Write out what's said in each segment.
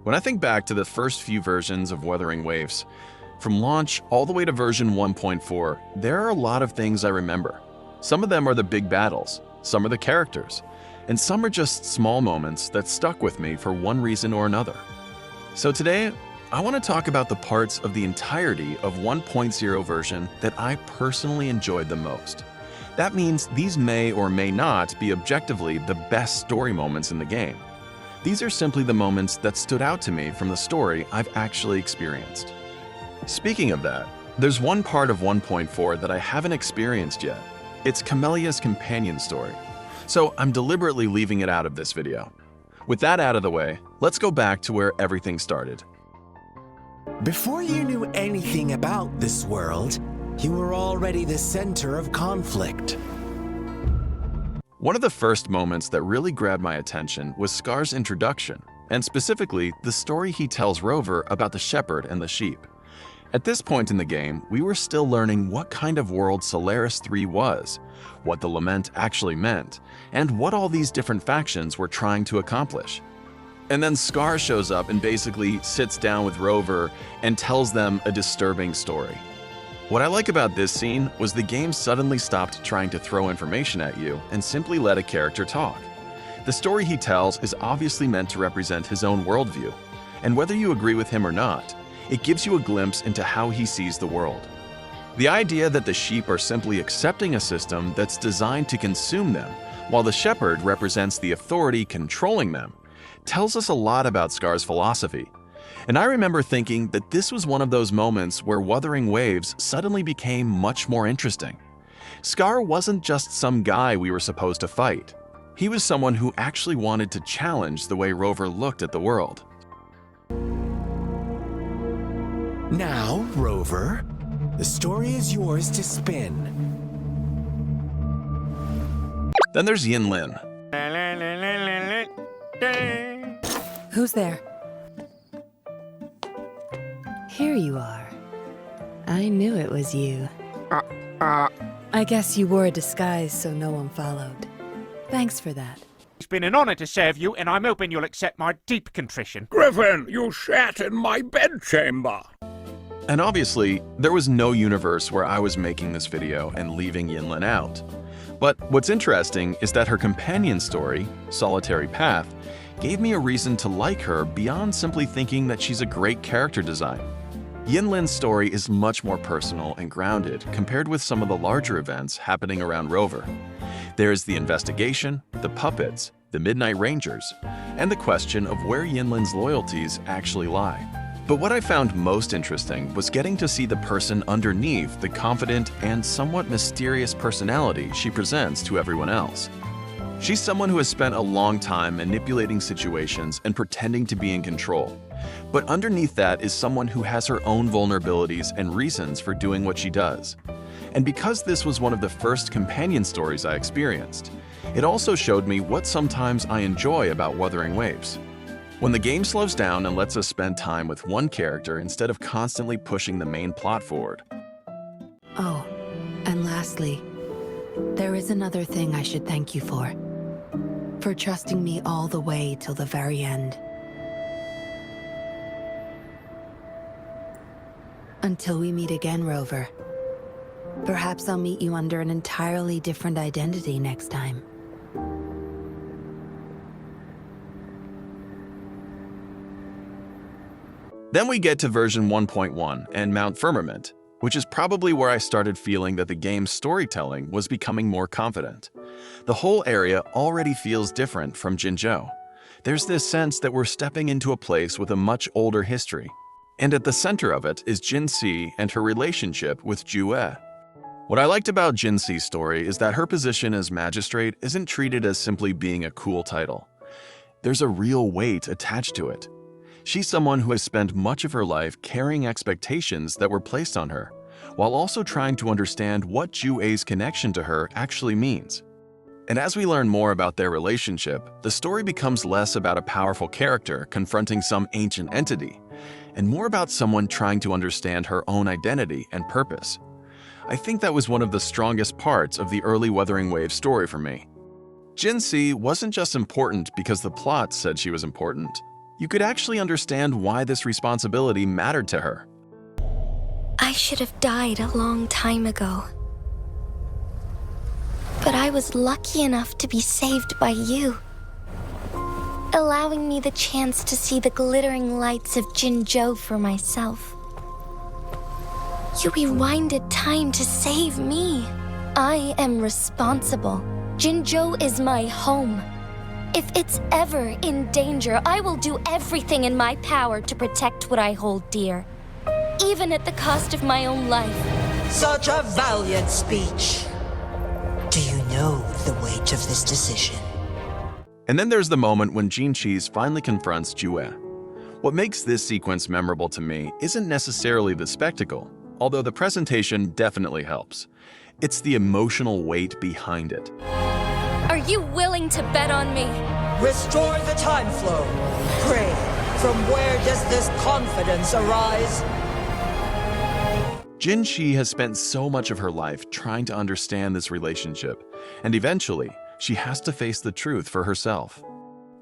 When I think back to the first few versions of Wuthering Waves, from launch all the way to version 1.4, there are a lot of things I remember. Some of them are the big battles, some are the characters, and some are just small moments that stuck with me for one reason or another. So today, I want to talk about the parts of the entirety of 1.0 version that I personally enjoyed the most. That means these may or may not be objectively the best story moments in the game. These are simply the moments that stood out to me from the story I've actually experienced. Speaking of that, there's one part of 1.4 that I haven't experienced yet. It's Camelia's companion story. So I'm deliberately leaving it out of this video. With that out of the way, let's go back to where everything started. Before you knew anything about this world, you were already the center of conflict. One of the first moments that really grabbed my attention was Scar's introduction, and specifically the story he tells Rover about the shepherd and the sheep. At this point in the game, we were still learning what kind of world Solaris 3 was, what the lament actually meant, and what all these different factions were trying to accomplish. And then Scar shows up and basically sits down with Rover and tells them a disturbing story. What I like about this scene was the game suddenly stopped trying to throw information at you and simply let a character talk. The story he tells is obviously meant to represent his own worldview, and whether you agree with him or not, it gives you a glimpse into how he sees the world. The idea that the sheep are simply accepting a system that's designed to consume them, while the shepherd represents the authority controlling them, tells us a lot about Scar's philosophy. And I remember thinking that this was one of those moments where Wuthering Waves suddenly became much more interesting. Scar wasn't just some guy we were supposed to fight. He was someone who actually wanted to challenge the way Rover looked at the world. Now, Rover, the story is yours to spin. Then there's Yinlin. Who's there? Here you are. I knew it was you. I guess you wore a disguise so no one followed. Thanks for that. It's been an honor to serve you, and I'm hoping you'll accept my deep contrition. Griffin, you shat in my bedchamber. And obviously, there was no universe where I was making this video and leaving Yinlin out. But what's interesting is that her companion story, Solitary Path, gave me a reason to like her beyond simply thinking that she's a great character design. Yinlin's story is much more personal and grounded compared with some of the larger events happening around Rover. There's the investigation, the puppets, the Midnight Rangers, and the question of where Yinlin's loyalties actually lie. But what I found most interesting was getting to see the person underneath the confident and somewhat mysterious personality she presents to everyone else. She's someone who has spent a long time manipulating situations and pretending to be in control. But underneath that is someone who has her own vulnerabilities and reasons for doing what she does. And because this was one of the first companion stories I experienced, it also showed me what sometimes I enjoy about Wuthering Waves. When the game slows down and lets us spend time with one character instead of constantly pushing the main plot forward. Oh, and lastly, there is another thing I should thank you for. For trusting me all the way till the very end. Until we meet again, Rover. Perhaps I'll meet you under an entirely different identity next time. Then we get to version 1.1 and Mount Firmament, which is probably where I started feeling that the game's storytelling was becoming more confident. The whole area already feels different from Jinzhou. There's this sense that we're stepping into a place with a much older history. And at the center of it is Jinxi and her relationship with Jue. What I liked about Jinxi's story is that her position as magistrate isn't treated as simply being a cool title. There's a real weight attached to it. She's someone who has spent much of her life carrying expectations that were placed on her, while also trying to understand what Jue's connection to her actually means. And as we learn more about their relationship, the story becomes less about a powerful character confronting some ancient entity, and more about someone trying to understand her own identity and purpose. I think that was one of the strongest parts of the early Wuthering Waves story for me. Jinxi wasn't just important because the plot said she was important. you could actually understand why this responsibility mattered to her. I should have died a long time ago. But I was lucky enough to be saved by you, allowing me the chance to see the glittering lights of Jinzhou for myself. You rewinded time to save me. I am responsible. Jinzhou is my home. If it's ever in danger, I will do everything in my power to protect what I hold dear, even at the cost of my own life. Such a valiant speech. Do you know the weight of this decision? And then there's the moment when Jinqi's finally confronts Jue. What makes this sequence memorable to me isn't necessarily the spectacle, although the presentation definitely helps. It's the emotional weight behind it. Are you willing to bet on me? Restore the time flow. Pray, from where does this confidence arise? Jinqi has spent so much of her life trying to understand this relationship, and eventually, she has to face the truth for herself.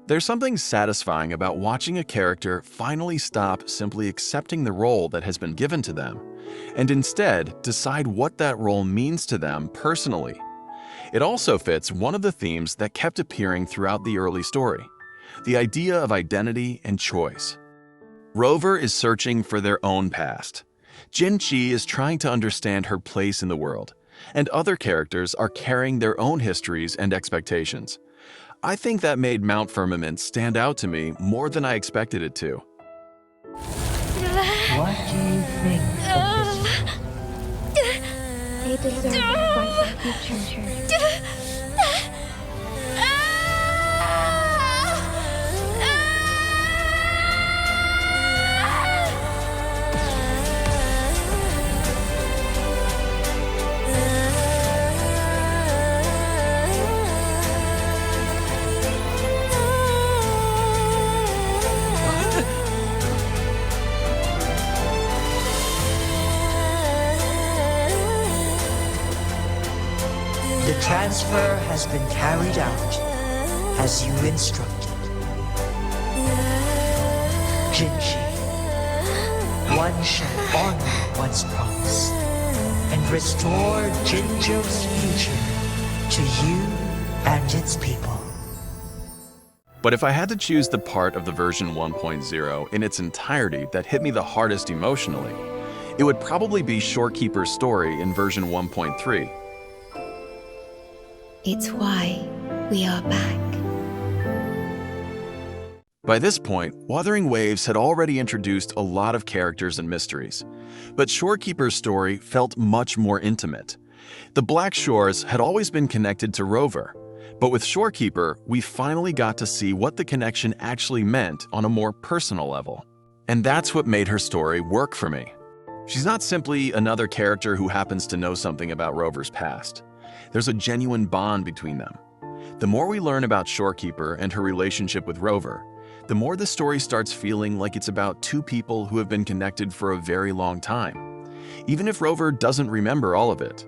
There's something satisfying about watching a character finally stop simply accepting the role that has been given to them, and instead decide what that role means to them personally. It also fits one of the themes that kept appearing throughout the early story, the idea of identity and choice. Rover is searching for their own past. Jinqi is trying to understand her place in the world, and other characters are carrying their own histories and expectations. I think that made Mount Firmament stand out to me more than I expected it to. What do you think of this? They deserve a brighter future. The transfer has been carried out as you instructed. Jinji, one shall honor one's promise and restore Jinzhou's future to you and its people. But if I had to choose the part of the version 1.0 in its entirety that hit me the hardest emotionally, it would probably be Shorekeeper's story in version 1.3. It's why we are back. By this point, Wuthering Waves had already introduced a lot of characters and mysteries, but Shorekeeper's story felt much more intimate. The Black Shores had always been connected to Rover, but with Shorekeeper, we finally got to see what the connection actually meant on a more personal level. And that's what made her story work for me. She's not simply another character who happens to know something about Rover's past. There's a genuine bond between them. The more we learn about Shorekeeper and her relationship with Rover, the more the story starts feeling like it's about two people who have been connected for a very long time, even if Rover doesn't remember all of it.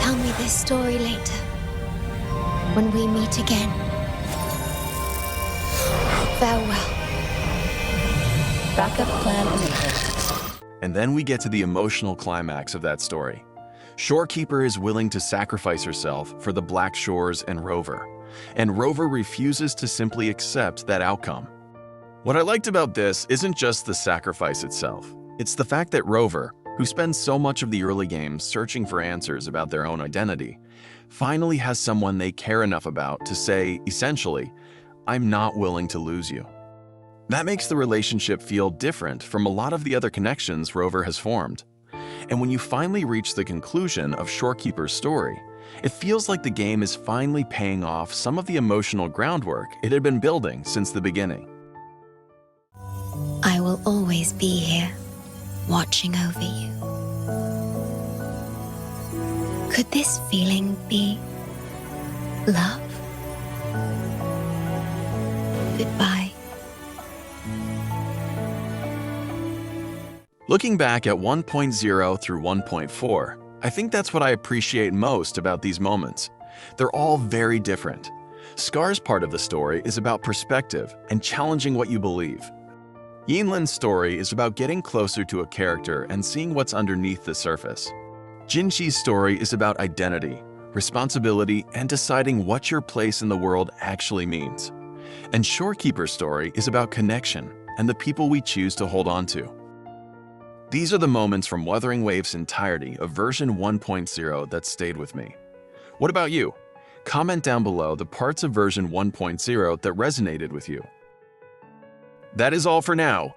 Tell me this story later, when we meet again. Farewell. Backup plan enabled. And then we get to the emotional climax of that story. Shorekeeper is willing to sacrifice herself for the Black Shores and Rover, and Rover refuses to simply accept that outcome. What I liked about this isn't just the sacrifice itself. It's the fact that Rover, who spends so much of the early games searching for answers about their own identity, finally has someone they care enough about to say, essentially, "I'm not willing to lose you." That makes the relationship feel different from a lot of the other connections Rover has formed. And when you finally reach the conclusion of Shorekeeper's story, it feels like the game is finally paying off some of the emotional groundwork it had been building since the beginning. I will always be here, watching over you. Could this feeling be love? Goodbye. Looking back at 1.0 through 1.4, I think that's what I appreciate most about these moments. They're all very different. Scar's part of the story is about perspective and challenging what you believe. Yinlin's story is about getting closer to a character and seeing what's underneath the surface. Jinqi's story is about identity, responsibility, and deciding what your place in the world actually means. And Shorekeeper's story is about connection and the people we choose to hold on to. These are the moments from Wuthering Waves' entirety of version 1.0 that stayed with me. What about you? Comment down below the parts of version 1.0 that resonated with you. That is all for now.